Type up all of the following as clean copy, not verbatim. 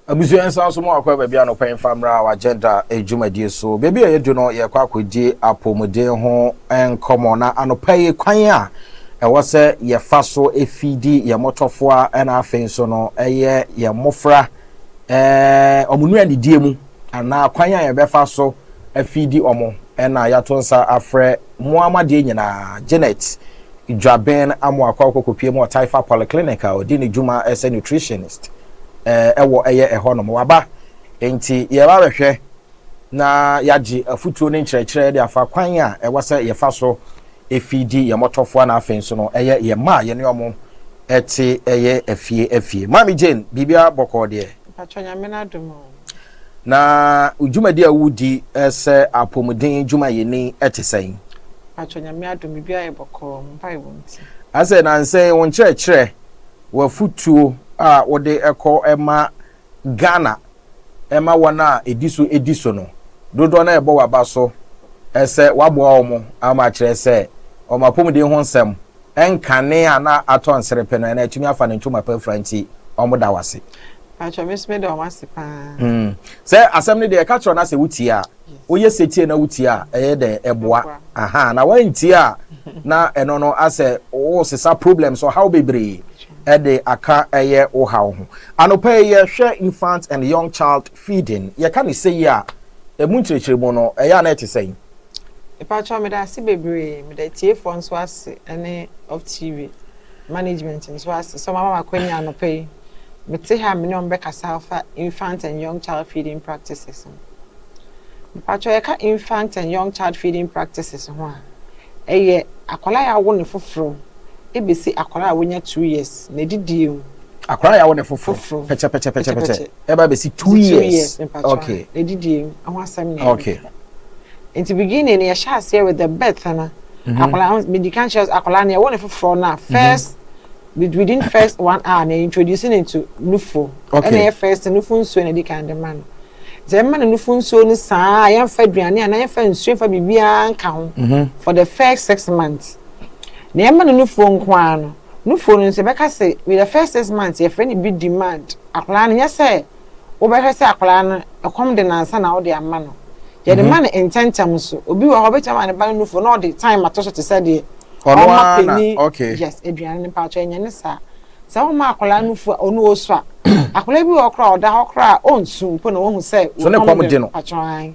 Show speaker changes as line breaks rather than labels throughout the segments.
Abusuan so mo akwa bia no pen famra wa agenda ejumadi so baby e do no ye kwa akodi apomuden ho enkomo na anopaye kwan a e wo se ye fa so efidi ye motofo a na afen so no eye ye mofra omunu anidie mu ana kwan a ye befa so afidi omo na ya tonsa afre muamade nyina Janet Idwaben amo akwa kokopie mu Taifa Polyclinic odi ne juma as a nutritionist ewo eye ehonom waba enti ye ba behwe na yaji afutuo ne nkyerɛkyerɛ de afa kwan a ewasa ye fa so efidi ye motofo na afen so no eye ye ma ye ne omo ete eye afie Mami Jane bibia bokɔ de
patwonya mena dum
na ujumadi awudi ese apomuden juma ye ni ete sɛn
patwonya me adum bibia ye bokɔ mpai wonti
ase na nse won kyerɛkyerɛ wa futuo a wode eko ema Ghana ema wana ediso no dodo na ebo waba so ese waboa omo ama kyerɛ sɛ omapomuden ho nsɛm enkane ana ato nserepe no na atumi afa ne ntoma pa franti omo da wase
patwo mesme de omase pa
sɛ asɛm ne de ka kyerɛ na sɛ wuti a oye setie na wuti a eye de eboa aha na wanti a na eno no asɛ o sesa problems so how bebre ede aka eye o hawo ho anopa ye hwe infant and young child feeding ye ka ne sei a emu nkyerɛkyerɛ mu no eye na ete sei
patwo me da se bebre me da tie fo nso ase ene of TV management nso ase so mama makwani anopa yi me te ha me no mbekasa alpha infant and young child feeding practices patwo ye ka infant and young child feeding practices ho a eye akwala ya wo ne foforo ebesi akwara wonya 2 years na didie
akwara ya wo ne foforo peche eba besi 2 years okay
na didie ahwa asem ne
okay
in the beginning ya sha here with the birth na akwara medical shows akwara na wo ne foforo na first within first 1 hour na introducing into nufo and na first nufo nso na di kan de man zemma na nufo nso ni saa ya fa aduane na ya fa nsuo fa bibia nka ho for the first 6 months na yema no nufo nkwa no nufo no se beka se with the first 6 months your friend be demand akwala no yese wo beka se akwala no ekom de nansa na wo de ama no ye de man intentam so obi wo ho betama ne ba nufo no de time atoso te se de
okay
yes eduane ne pa cho enya ne sa wo ma akwala nufo onu osu a akwala bi wo kra oda ho kra onsu mpo na wo hu se
so ne kom de no
atwan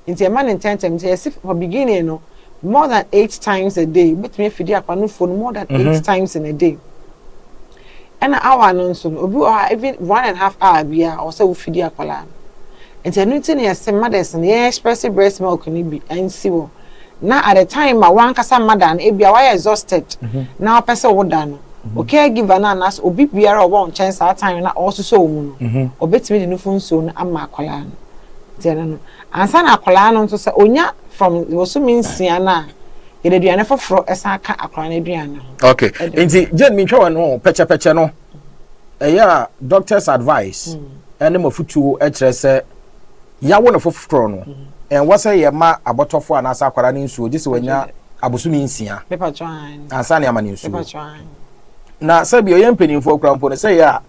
nti man intentam nti yes for beginning no more than 8 times a day but me fidi akwanu phone more than 8 times in a day and hour no so obi even 1.5 hour bia or say we fidi akwala and anything yes mothers and expressive breast milk ni bi ansi na at the time ma wan kasa mother na bia why exhausted na person wo da no okay give na nas obi biara wo nchen sa time na also so mu no obetimi de no phone so na ama akwala no tena no ansa na akwala no so say onya from also means na ye aduane foforo esa aka akwala na aduane
okay enti jen mi twa no peche no eya doctor's advice ene mafutuo e kire se yawo na foforo no en wasa ye ma abotofo ana asa akwala ni nsuo gise wanya abosumi nsia
paper twan
ansa na ama ni nsuo
paper twan
na sabi oye mpanimfo okra mpo ne se ya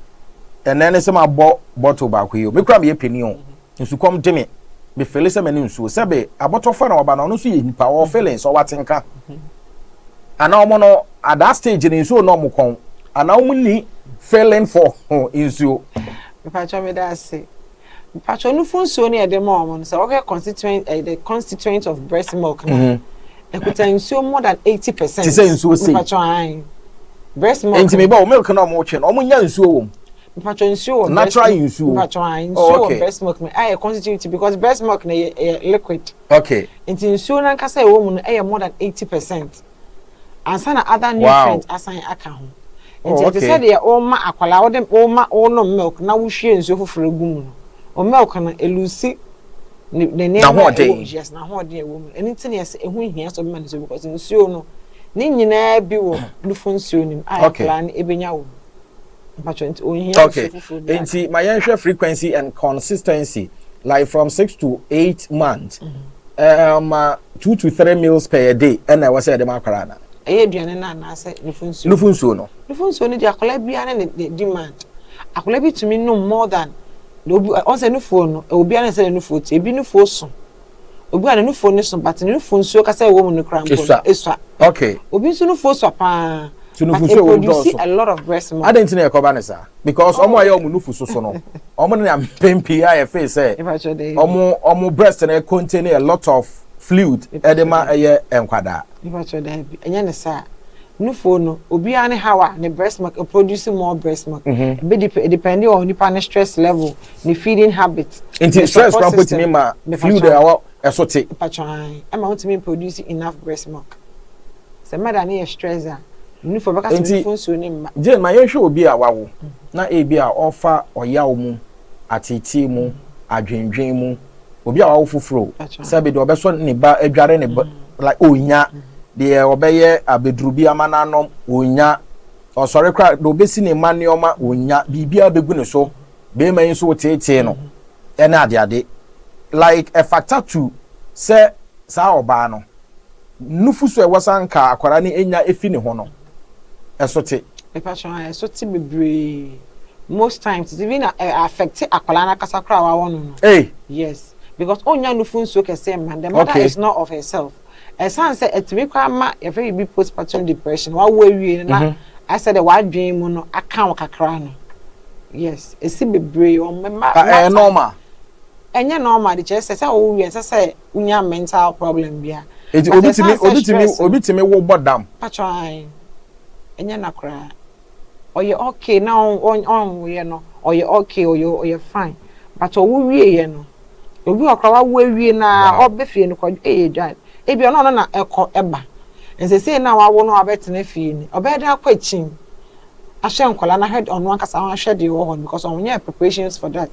ene se ma bo bottle ba ko yo me kra me ye pani o nsukom deme me feel se mani nsuo sebe abotofo na oba na no so ye nipa wo feeling so watenka ana omo no at that stage ni nsuo no mukon ana omo ni feeling for nsuo
me pacho me da say me pacho no fun nsuo ni e de mo omo so okay the constituent of breast milk na ekuta nsuo more than 80%.
Ti say nsuo say
pacho ai breast milk
enti me ba o milk na omo che no omo nya nsuo wo
pacho nsuo
natural nsuo
pacho ai nsuo breast milk me I constitute because breast milk na liquid
okay
enti nsuo na nkasa e wo mu no e more than 80%. Ansa na other nutrients asan aka ho enti te say de o ma akwala wo de o ma o no milk na wo hwie nsuo foforo gu mu no o milk na elusi ne
na ho de
yes na ho de e wo mu anything yes e ho hia so be man so because nsuo no ni nyina bi wo nufo nsuo nim a plan ebenya wo
okay enti my yenhwe frequency and consistency like from 6 to 8 months 2 to 3 meals per day and I was say dem akwara na
aduane na na say nufo nsuo
no
di akwala bia na demand akwala bi to me no more than obi on say no phone no obi an say no phone ebi no phone so obi an no phone so but no phone so ka say wo mu no kra mpo eswa
okay
obi so no phone so pa
so no phone so wo do
so a lot of breast milk
I didn't know e sa because omo aye omo no phone so no omo na pempi aye face say omo breast na contain a lot of fluid edema aye enkwada
iba cho da bi enya ne sa no phone no obi an hawa ne breast milk produce more breast milk be depending on nipa stress level the feeding habit
into stress can put me ma fluid awo esote
patron am want me produce enough breast milk se mother na stress a no for because no phone so ni ma
Jane ma yen hwe obi a wawo na e bi a ofa oyawo mu atiti mu adwendwen mu obi a wawo fufuro se be de obeso ne ba adware ne like onya de obeye abeduru bi amana no onya osore kra do besi ne maneoma onya bibia begu ne so be man so tete no ena ade like a factor to say sa oba no nufu so e wasanka akwara ne enya efi ne ho no esote
e passion esote bebre most times it even affect akwara na kasa kra wa wono no
hey
yes because onya nufu so kese man the mother is not of herself. As I said, it me kwa a very big postpartum depression. What we na I said the wild dream no account kakra no. Yes, it see be brave on my
normal.
Enya normal the just say oh we say unya mental problem bia.
It obi timi wo bodam.
Patron. Enya na kra. Oye okay now on we no. Oye okay oye fine. But o we ye no. Obi okra wa we na obefie no kwa dwan. Ebi ono na eko eba nse say na wawo no abetena fie ni obeda akwachin ahye nkola na head on ankasa ho ahye de wo because on nya preparations for that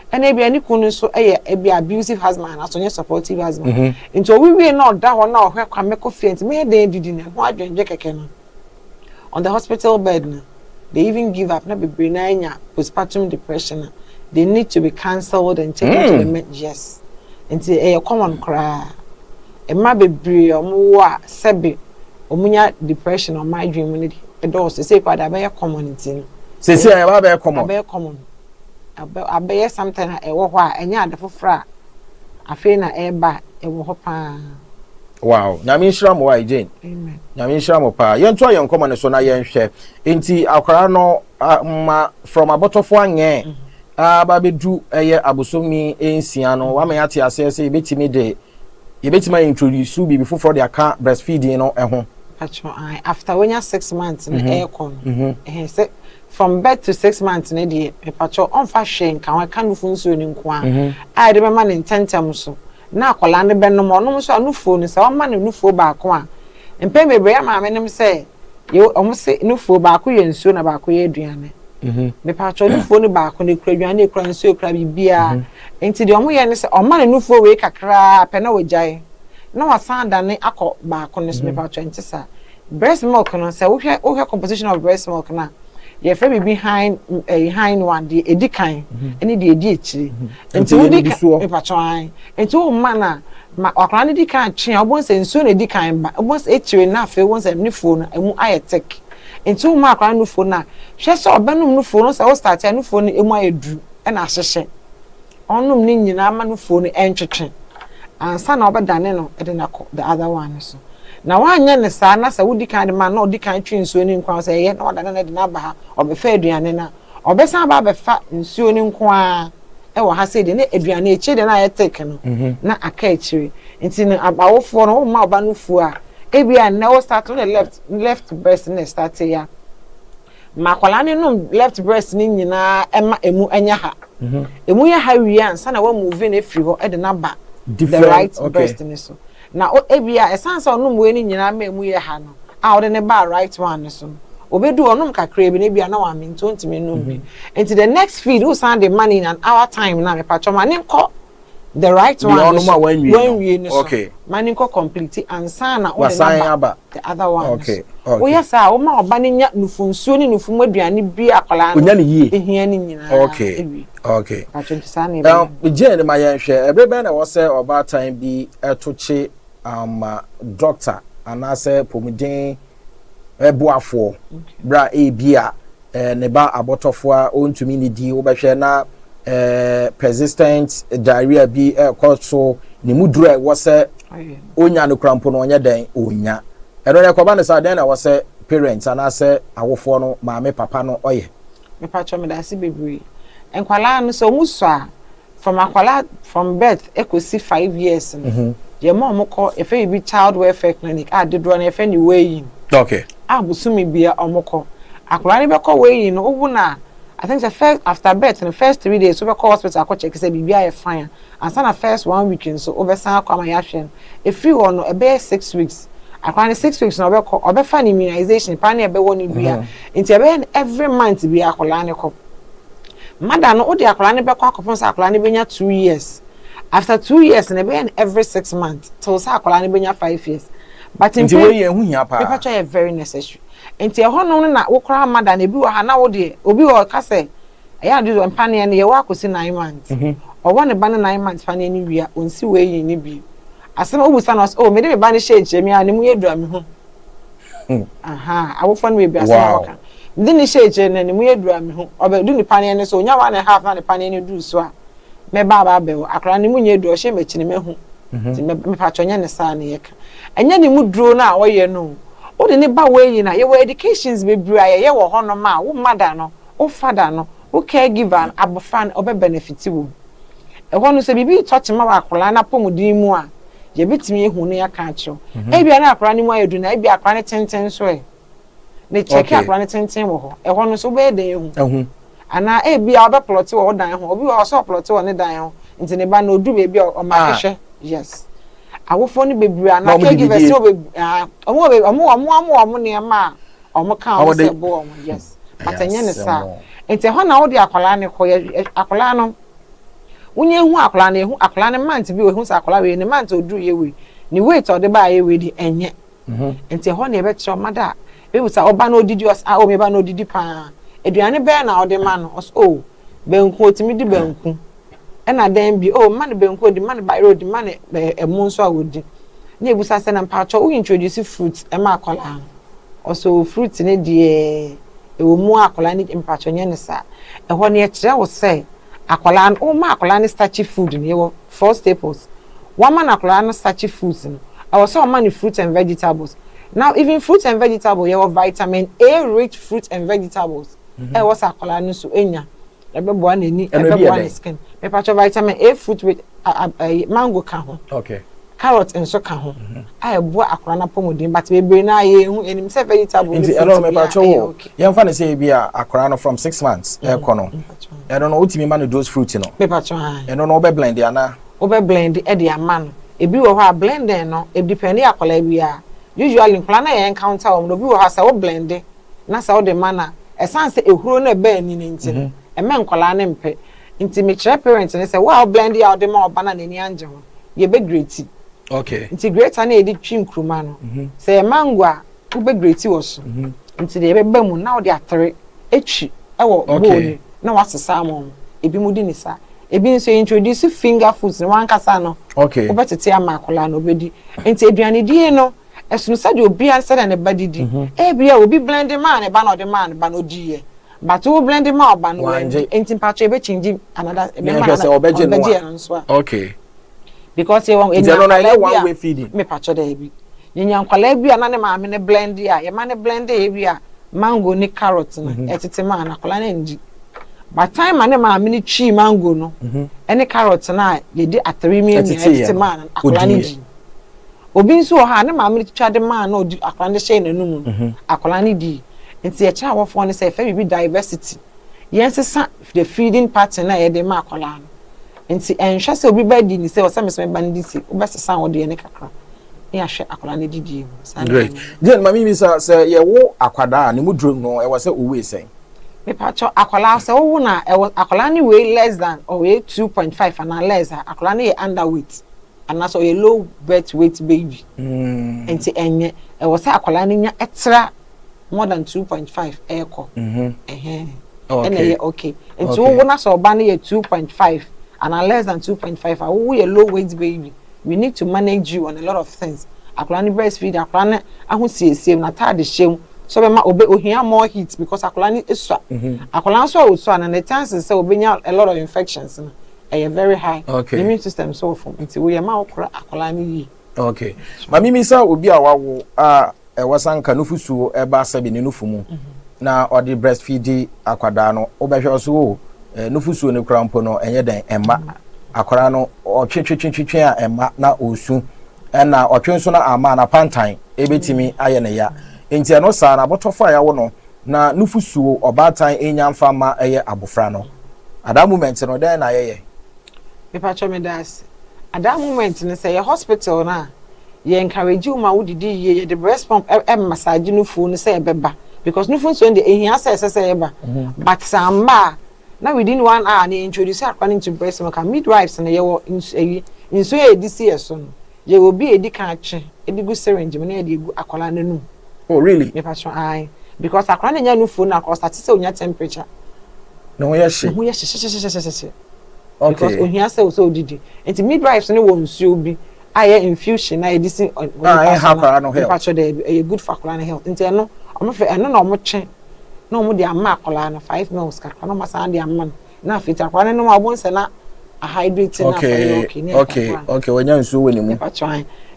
and ebi ani kunu so ebi abusive husband aso nya supportive husband into we na oda ho na ohwe kwa meko fie nti me dey didi na ho adwenje keke no on the hospital bed no they even give up na be na nya postpartum depression they need to be cancelled and taken to the yes nti common cry Emma bebre omo wa sebe omunya depression on my dream ni e do say kwada be community no
say aba be common
be common abe something e wo ho a enya adefofra afi na e ba e wo ho pa
wow nyame nhira mo wa Jane
amen
nyame nhira mo pa yen to ayen common so na yen hwe enti akwara no ma from abotofo anye aba bedu eye abosomi ensia no wa me ate ase say betimi de you bet my introduce you before for their car breastfeeding no ho
after when you're 6 months in aircon say from birth to 6 months in the patcho on fashion kan we kan fu nso ni nko a de be man intentem so na akola ne be no mo no so anufuo ni se o man anufuo ba ko a empem bebre ya ma menem say yo o mo se anufuo ba ko ye nsuo na ba ko ye aduane me patcho anufuo ni ba ko ne kura aduane e kura nsuo kura bibia enti de omo ye ne se o man anufuo we kakra pe na wajai na wasan dane akọ ba ko ne so me patcho enti sa breast milk no say wo hwe composition of breast milk na ye frame behind one the edikan any the edi echi enti wo di me patcho an enti wo man na ma akra ne di kan twen obon se nsuo na edikan ba obon se echire na afi won se mnifo na emu ayetek enti wo ma akra no fo na hwe se obenum no fo no se wo start ya no fo no emu ayedu e na ahyehye onum ni nyina ma no fo no entwetwe ansa na obedane no e de na the other one so na wanya ne sa na sa wudi kan de ma na odi kan twi nsuo ni nkwa se ye na odane na de na ba ha obefa aduane na obesan ba befa nsuo ni nkwa e wo ha se de na aduane echi de na ayetek no na aka echiri nti na abawofo no ma oba no fu a ebia na wo start on the left breast na start ya makwala ne no left breast ni nyina ema emu anya ha emu ya ha wi ansa na wa move na free ho e de na ba the right breast ni so na ebia esansa onum we ni nyina ma emu ya ha no a wo de ne ba right one so obedu onum kakra bi na bia na wa me ntontimi no bi into the next feed who send the money in an hour time na me patcho mani ko the right one when we
okay
mani ko complete ansa na
o
the other one
okay
o yesa o ma oba ni nya nufunsuo ni nufumu aduane bi akola
no onya ni yie
ehia ni nyina
okay
patcho tisane
now Jane ma yen hwe ebrebe na wo se oba time bi etoche doctor anase pomuden ebuafo bra ebia ne ba abotofo a ontumi ni di wo behwe na persistent diarrhea bi so ne mudura e wo se onya no krampo no onye den onya eno ne koba ne sa den na wo se parents ana se awofo no maame papa no oye
me pacho me da se bebre enkwala no so muso a from birth ekosi 5 years no ye mom ko efe bi child welfare clinic adedo na efe ni weyin
okay
abusumi bia omoko akwala ni be ko weyin no owu na I think the first after birth in the first 3 days, we call hospital. I check say baby I fine. And so the first 1 week so over san come my action. If you want a bear 6 weeks, I find 6 weeks no be call obe fan immunization. Pan e be woni bia. Inti be every month be akola ne ko. Mother no odi akola ne be kwa akopon sa akola ne be nya 2 years. After 2 years na be every 6 months. Till sa akola ne be nya 5 years. But in
we hu hia pa.
Paper is very necessary. Enti e ho no na wo kra mada na bi wo ha na wo de obi wo ka se e ya do empane ne ye wa akosi 9 months o wo ne ba ne 9 months pane ni wia onsi we yi ni bi asem obusa no oh me de me ba ne share chemi a ne mu yedura me ho aha awofo no be asem waka de ne share che ne mu yedura me ho obe du ni pane ne so onya 1.5 na ne pane ne du so a me ba be wo akra ne mu nyedu o she me chine me ho ti me pa chonya ne sa ne ye ka enya ne mu duro na wo ye no o de ne ba we na ye wo educations be bra ye wo ho no ma wo mother no wo father no wo caregiver abofan obe benefit wo e ho no se bibi touch ma wa akola na pomudin mu a ye betimi ehu ne ya ka acho e bia na akola ni mu ayedu na e bia akola ne tenten so e ne check akola ne tenten wo ho e ho no so be den ehu ana e bia obe plot wo dan ho obi wo so plot wo ne dan ho nti ne ba na odu be bia o ma hwehwe yes awofo ni bebre ana caregivers so be omo ne ma omo ka o se bo omo yes patanye ne sa enti ho na wo de akwala ne ko akwala no unye hu akwala ne hu akwala ne mant bi o hu sa akwala we ne mant oduru ye we ni wait o de ba ye we di enye enti ho na e be che omada e wu sa oba na odidi os o me ba na odidi pa eduane be na o de ma no o benku otimi di benku ena den bi oh man benko di man by road man emu nso awodi na ebusa se na mpacho we introduce fruit e ma akola also fruit ne die e wo mu akola ni mpacho nye ne sa e ho ne kire wo se akola o ma akola ni starchy food ne wo 4 staples one man akola no starchy foods no I was so many fruits and vegetables now even fruits and vegetables you have vitamin A rich fruits and vegetables e was akola no so enya ebebo anani ebebo skin me patch vitamin A fruit with mango ka ho
okay
carrot enso ka ho ayebo akora na pomodin but bebre na ye hu enim se vegetable
nti elo me patch wo ye mfa ne say bia akora no from 6 months e kono e no utimi ma no those fruit no
me patch
e no be blend ya na
obe blend e de ama no ebi wo ha blend no e depend akola bia usually nkla na ye encounter wo no bi wo ha sa wo blend na sa wo de mana esanse ehuro na be ani ni nti no e men nkola na mpe nti me kire parents ne say wow blend ya de ma oba na ni anje ho ye be great
okay
nti great na e di twi nkruma no say mango a wo be great wo so nti de be ba mu na wo de atere etwi e wo bowl na wasesa mo ebi mu di ni sa ebi nso introduce finger foods ne wan kasa no
okay
wo betete ama akola no obedi nti eduane die no esunu sa de obi ansa na ne badidi e bia obi blend man e ba na o de man ba no die but we blend ma oba no enti mpacho e be change another e be man
okay
because you want
one way feeding
me pacho da bi nyan kwala bi na ne ma me ne blend ya ye ma ne blend e bi a mango ni carrot na etete ma na kwala na nji but time ma ne ma me ni chi mango no ene carrot na ye di atrimi ni etete ma na kwala ni nji obi nso ha ne ma me twa de ma na odi akwala ne shey na numu akwala ni di nti e cha wofo ne say fa bi diversity yensesa the feeding pattern na ye de ma akwala no nti enhwe se obi ba di ni say o se meseme ba ndi si obesesa wo de ne kakra e ahwe akwala ne didi
great then mami mi say ye wo akwada ne mudro no e was say owe sen
me pacho akwala say wo na akwala ne weigh less than or weigh 2.5 and less akwala ne underweight and so a low birth weight baby nti enye e was say akwala ne nya etra more than 2.5 eko okay and so wo na so ba ne 2.5 and less than 2.5 we a low weight baby we need to manage you on a lot of things akwala ni breastfeed akwala na ahosiesie na tade shem so be ma obe ohia more heat because akola ni esua akola so osua and the chances say obenya a lot of infections no very high.
Okay.
The immune system so from nti we ma okra akola ni yi.
Okay. Mami mi sa obi a wawo a wasanka nufusuo eba sabi ne nufu mu na odi breastfeed akwada no obehwe so o nufusuo ne krampo no enye den emma akwara no otwetwetwetwe a emma na osu na otwe so na ama na pantan ebetimi aye ne ya enti no sa na botofa ya wo no na nufusuo obatan enya mfa ma eye abofra no at that moment no den na yeye
Me patcho me das at that moment no say hospital na ye encourage you ma wudidi ye the breast pump massage nufu no say beba because nufu so dey ehia say eba but samba now within 1 hour they introduce according to breast milk midwives na ye wo inso e disi so no ye will be a dikanche edigu syringe me na dey gu akola nanu.
Oh really?
Me patcho ai because akola na nya nufu na ko start say onya temperature
no ye she
okay because ohia say so didi enti midwives no won nsuo bi aye infusion na edisi
akola no health
patcho dey good for akola health enti no omo fe eno na omo twen na omo dey ama akola na 5 mils ka no masa dey ama na fit akola no ma bon se na a hydrate na
okay when you nsuo woni mu
patcho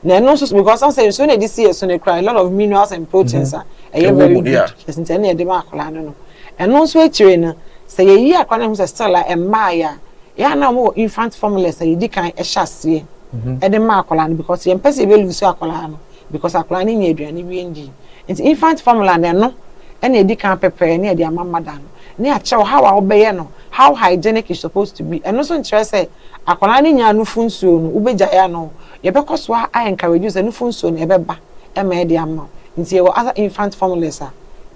na eno so because some say nsuo na edisi so na cry a lot of minerals and proteins very good enti na dey ma akola no eno so etire na say ye akola hu say still like emaya ya na mo infant formula say di kan e hyase e ma akola no because ye mpese be lose akola no because akola ni nya aduane bi endi nti infant formula na no e na di kan prepare na di amama da no na achew how a obeye no how hygienic is supposed to be and also interest say akola ni nya nufu nsuo no ubeja ya no ye be koso a encourage you say nufu nsuo no e be ba e ma e di amma nti ye other infant formulas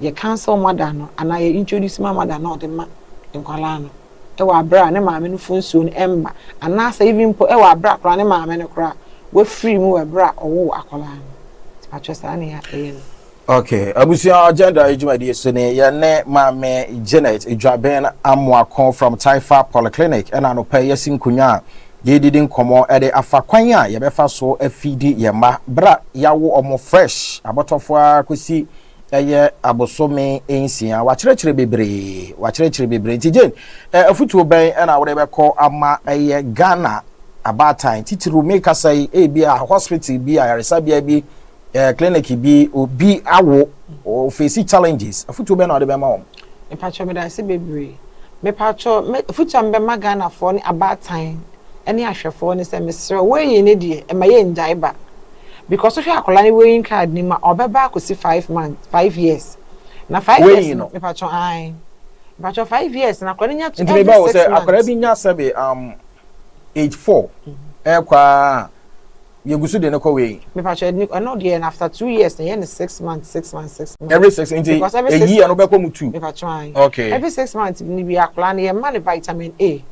ye cancel mother no and I introduce mother no de ma nkwala no e wa bra ne maame nufu nsuo no emma and na say even po e wa bra kra ne maame no kra we free mu we bra owo akola no patchosa na ya e.
Okay, abusia agenda ejumadi so ne ye ne maame Janet Edwaben Amoakon from Taifa Polyclinic and anopa yesin kunya ye didi nkomo e de afakwan a ye befa so afidi ye ma bra yawo omo fresh abotofo akosi eye abosome ensia wa kyerɛkyerɛ bebre nti Jane afutuo ben na wo de bɛkɔ ama eye Ghana abatan titiru make say e bi a hospital bi a yaresa bi clinic bi obi awo o face challenges afutuo ben na wo de bɛma wo
me patcho me da se bebre me patcho me afutuo me bɛma Ghana fo ni abatan ene ahwefo ni se mesre we ne die e ma ye njai ba because if you akola ni weighing card ni ma obeba akosi 5 years na 5 years no me patcho ai me patcho 5 years na akola nya
nti me ba wo say akola bi nya sabe age 4 kwa yegusu de ne ko weighing
me patcho ni no dey and after 2 years na 6 months
every 6 nti a year no be ko mu 2
me patcho ai
okay
every 6 months ni bi akola ni man vitamin A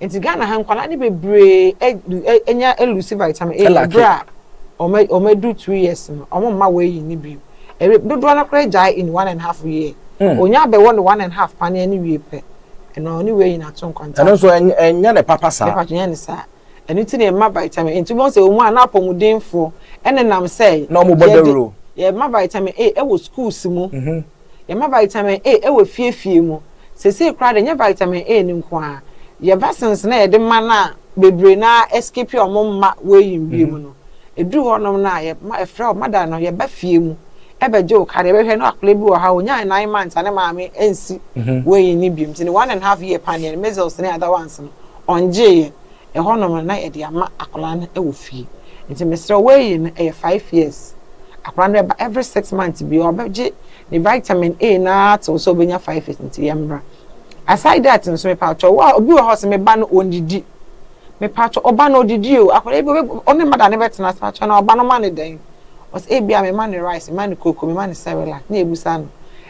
nti Ghana han kwala ni bebre enya elusi vitamin A bra o do 2 years no o ma we ni bi do na kra jai in 1.5 year onya be 1.5 pan ani wie pe no ni we na ton kwanta
eno so enya ne papa sa
papa nya ne sa eni ti ne ma vitamin nti bon se o mu ana pomudinfo ene nam say
na mo bodawro
ye ma vitamin A e wo schools mu ye ma vitamin A e wo fiefie mu se kra de nya vitamin A ni nko a ye vaccines na ye de ma na bebre na escape o mo ma we yimbi mu no edu honom na ye ma efra o mada no ye ba fie mu e be je o kare be hwe no akole bi o ha o nya 9 months ane maame ensi we yin ni biem tini 1.5 year pan ye measles na other ones no onje ye e honom na ye de ama akola na e wo fie nti mesra we yin e 5 years akola na ba every 6 months bi o be je ni vitamin A na to so be nya 5 years nti ye mbra aside that nso me patcho wa obi wo house me ba no ondidi me patcho oba no didi o akola ebi oni mada ne betena patcho na oba no ma ne den os e bia me ma ne rice me ma ne koko me ma ne cereal na ebusa no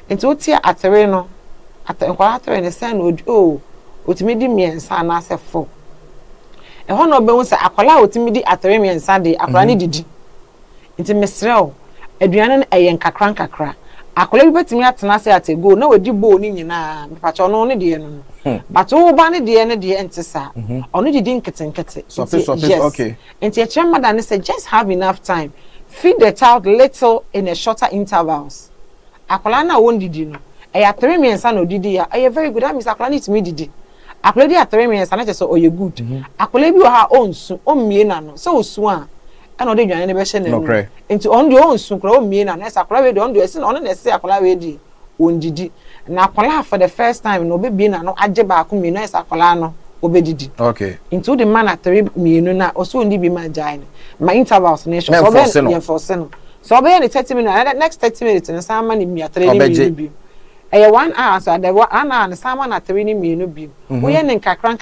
enti otia atere no atenkwala atere ne sen o otimi di miensa na se fo e ho no be hu se akola otimi di atere miensa de akola ne didi enti mesrel aduane no eyen kakra akola bi betimi atena se atego na wadi bo ni nyina me patcho no ne de no but wo ba ne de entisa ono didi nketenkete
so okay
enti e chere mother ne say just have enough time feed the child little in a shorter intervals akola na won didi no eya 3 miensa na odidi ya eye very good that means akola need me didi akola di 3 miensa na chese oye good akola bi o ha onsu o mie na no se osu a na odi dwane ne be hye na mu enti on de onsu kra o mie na na akola we de on de esi na on na esi akola we di on didi na akola for the first time no be na no age ba ko mie na esi akola no obedidi
okay
into the man at 3 mienu na oso ndi bi ma jai ma intervals ne so be ye force no so be any 30 minutes next 30 minutes na sama ni mi 3 ni mienu bi eye 1 hour so the 1 hour na sama na 3 ni mienu bi wo ye ne nkakran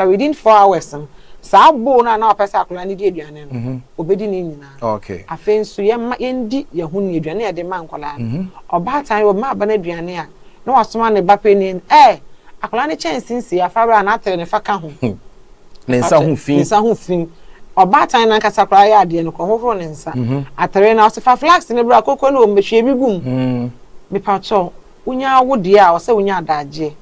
within 4 hours sa bo na opesa akola ni di aduane no obedi ni nyina
okay
afensu ye ma ye ndi ye hu ni aduane ye de ma nkola oba tan wo ma ba na aduane a na wasoma ne ba pani akola ne chance nsi afabra na atere ne faka ho
ne nsa hu fin
oba tan na kasa kra ya ade no ko hohoro ne nsa atere na osefa flax ne bra kokko no mbehwe bi gum me pacho unya wode a o se unya adaje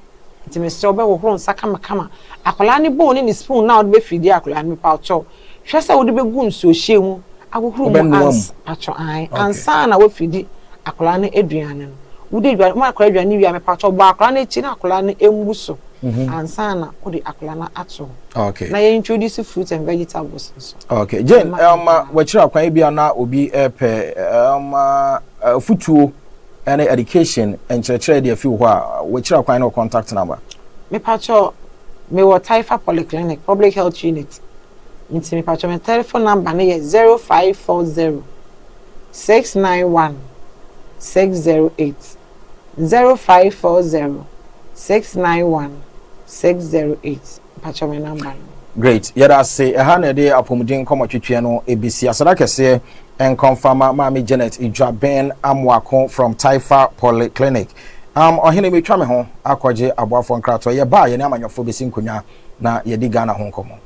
nti me se obe hohoro nsa kama akola ne bo ne spoon na o be fidi akola me pacho hwe se wo de be gum so hye hu agohoro mu ans pacho an ansa na wo fidi akola ne aduane no ude dwa ma akola dwa ni wi amepacho ba akola na chi na akola na embuso ansa na odi akola na ato
okay
na ye introduce fruits and vegetables so
okay Jane wachira kwan bia na obi epe futuo and education and church dey feel ho wachira kwan no contact number
mepacho me wo Taifa Polyclinic public health unit nti mepacho me telephone number na ye 0540 691 608 0540 691 608 pacho me number.
Great. Yada say ha na dey apomudin komotwetwe no ebisi asada kese en confirm Mami Janet Idwaben Amwako from Taifa Polyclinic. Ohene metwa me ho akoje aboafo nkrato ye ba ye na amanyofo besi nkonya na ye di Ghana ho nkomo.